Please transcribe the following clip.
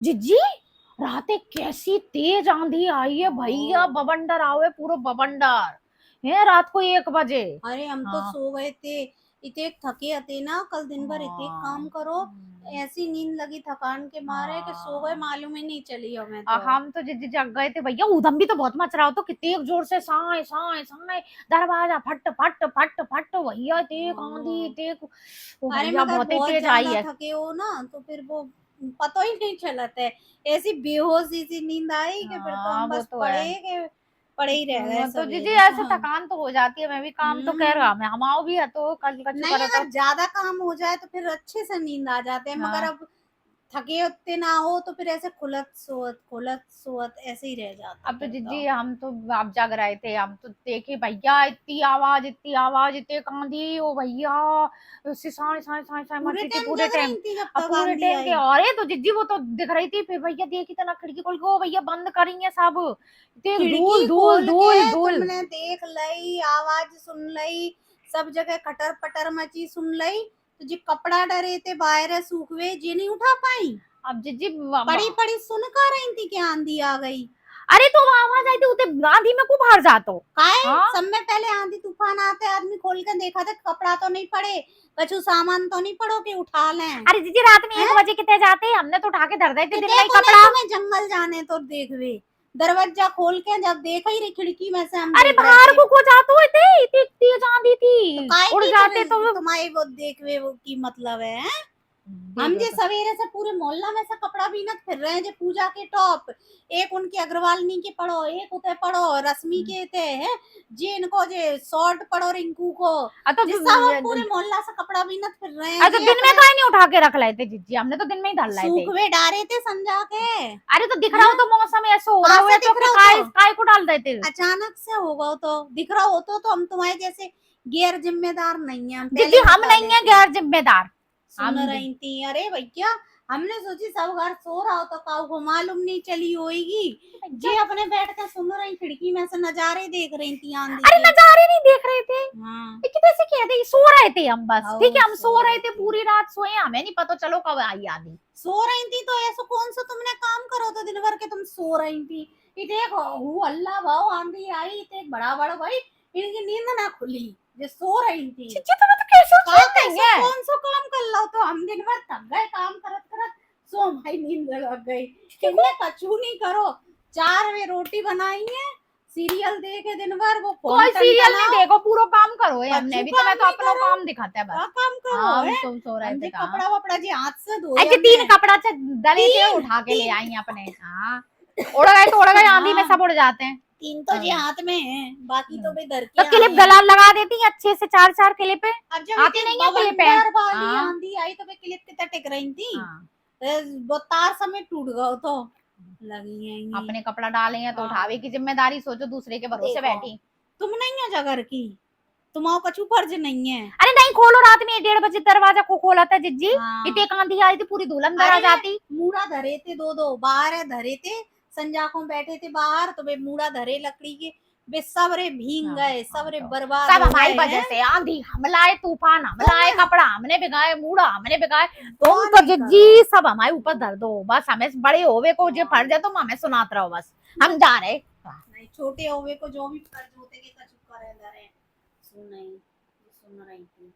जिज्जी रात कैसी तेज आंधी आई है भैया, हाँ। बवंडर आवे पूरा बवंडर है रात को 1 बजे। अरे हम तो हाँ सो गए थे, इतने थके थे ना कल दिन भर, इतने काम हाँ करो, ऐसी नींद लगी थकान के मारे कि सो गए, हाँ। मालूम ही नहीं चली हमें तो। हम तो जिज्जी जग गए थे भैया, उधम भी तो बहुत मच रहा हो, तो कितने जोर से साए साए साए, दरवाजा फट फट फट फट भैया, तेज आंधी हाँ। तेज। ओ अरे भैया मगर बहुत ही बहुत तेज आई ज्यादा है। थके हो ना तो फिर वो पता ही नहीं चलता है, ऐसी बेहोशी सी नींद आई कि फिर तो हाँ हम वो बस तो है। पड़े ही रह गए तो जीजी सवेरे ऐसे से। थकान तो हो जाती है, मैं भी काम तो कह हम्म। रहा मैं हमाओ भी है तो कल कछु नहीं, करे तो। अगर ज्यादा काम हो जाए तो फिर अच्छे से नींद आ जाते हैं, मगर हाँ अब थके उतने ना हो तो फिर ऐसे खुलत सोवत ऐसे ही रह जाता अब तो फिर तो। जिज्जी हम तो आप जग रहे थे, हम तो देखे भैया इतनी आवाज इतने कांदी ओ भैया, उससे साए साए साए साए पूरे मची थी टाइम पूरे जग टाइम। रही थी जब अब तक पूरे आंधी टाइम के आई? अरे तो जिज्जी वो तो दिख रही थी, फिर भैया देखी तो ना खिड़की खोल के, ओ भैया बंद करी है सब, इतने धूल खिड़की धूल खोल धूल के धूल। तुमने देख लई, आवाज सुन लई, सब जगह कटर पटर मची सुन लई, तो जी कपड़ा डरे थे बाहर सूखवे जी नहीं उठा पाई? अब जिज्जी पड़ी पड़ी सुन का रही थी कि आंधी आ गई? अरे तो आवाज आई थी उते आंधी में को बाहर जातो। काहे हाँ सब में पहले आंधी तूफान आते आदमी खोल के देखा था कपड़ा तो नहीं पड़े, कछु सामान तो नहीं पड़ो कि उठा लें? अरे दीदी रात में एक हैं? बजे कितने जाते हैं, हमने तो उठा के धर देते दिन किते में ही को नहीं कपड़ा। तुम्हें जंगल जाने तो देखवे, दरवाजा खोल के जब देखा ही रही खिड़की में से हम अरे देख रहे बाहर थे। को जाते हुए थे, इतनी तेज आंधी तो थी, काहे उड़ की जाते तो तुम्हारी वो देखवे वो की मतलब है, हैं? हम देख जे सवेरे से पूरे मोहल्ला में से कपड़ा बीनत फिर रहे हैं जे पूजा के टॉप, एक उनके अग्रवालनी के पढ़ो, एक उते पढ़ो रश्मि के थे हैं, जे इनको जे शॉर्ट पढ़ो रिंकू को, तो जे सब हम पूरे मोहल्ला से कपड़ा बीनत फिर रहे हैं अच्छा जे दिन में अपने काहे नहीं उठा के रख लाए थे जीजी, हमने तो दिन में ही धर लाए थे। सूखवे डारे थे संजा के। अरे तो दिख रहा हो हैं? तो मौसम ऐसा हो रहा कहाँ हुए से तो दिख कि रहा हो काय तो? काय को डाल देते। अचानक से होगा तो दिख रहा हो तो हम तुम्हारे जैसे गैर जिम्मेदार नहीं है, हम जीजी पहले हम बता नहीं है देते हैं। गैर जिम्मेदार। सुन हम रही थी अरे भैया, हमने सोची सब घर सो रहा हो तो काऊ को मालूम नहीं चली होगी, भैया जे अपने बैठ के सुन रही खिड़की में से नजारे देख रही थी आंधी अरे के। नजारे नहीं देख रहे थे, हाँ। ये कैसे कह दे, सो रहे थे हम, बस ठीक है आओ हम सो सो रहे रही थे थी, पूरी रात सोए, हमें नहीं पता चलो कब आई आंधी। सो रही थी तो ऐसा कौन सा तुमने काम करो तो दिन भर के तुम सो रही थी? इते हु अल्लाह भाव आंधी आई, इते बड़ा बड़ा भाई, इनकी नींद ना खुली, जे सो रही थी। जीजी तुम्हें तो कैसे का चैन नहीं कैसे है। कौन सा काम कर लो तो हम दिन भर थक गए काम करत करत, सो भाई नींद लग गई। देखो इनने कछु नहीं करो, 4 वे रोटी बनाई है, सीरियल देखे दिन भर वो फोन कोई टन सीरियल नहीं टनाओ, देखो, पूरा काम करो है हमने कछु भी, तो काम मैं तो नहीं अपना करो। काम दिखाते हैं बस। का काम करो हाँ हम है? सो रहे हम थे जे कहाँ। कपड़ा वपड़ा जे हाथ से धोए ऐसे हमने, 3 कपड़ा से डले थे, तीन उठा के ले तीन आई अपने। हाँ उड़ गए आंधी में हाँ, सब उड़ जाते हैं। तीन तो जे हाँ। हाथ में है, बाकी तो भाई धर तो के क्लिप आए गला हैं। लगा देती अच्छे से, चार चार क्लिप है। अब जब आती इतनी नहीं है क्लिप है। बवंडर वाली हाँ आंधी आई तो वे क्लिप कितना टिक रही थी, हाँ। वो तार समेत टूट गए तो लगी यही। अपने कपड़ा डाले हैं तो हाँ। उठावे की जिम्मेदारी, सोचो दूसरे के भरोसे देखो बैठी। तुम नहीं हो जगर की, तुम्हारा कछु फर्ज नहीं है। अरे नहीं खोलो, रात में 1:30 बजे दरवाजा को खोला था जिज्जी, इतने हाँ। आंधी आई थी पूरी धुलन अंदर आ अरे जाती। मूड़ा धरे थे दो दो बाहर है धरे थे, संजाकों बैठे थे बाहर तो वे मूड़ा धरे लकड़ी के, वे सब रे भींग हाँ, गए, सब हाँ, रे तो बर्बाद सब हो हमारी गए वजह हैं। से, आंधी हमला है, तूफान हमला है, तुम कपड़ा हमने भिगाए, मूड़ा हमने भिगाए। तुम दुआ तो नहीं करो। जिज्जी सब हमारे ऊपर धर दो, बस हमें बड़े होवे को जो फर्ज हाँ। है तुम हमें सुनाते रहो, बस हम जा रहे। नहीं, छोटे होवे को जो भी फर्ज होते कि कछु करे धरे, सुन नहीं सुन रही थी।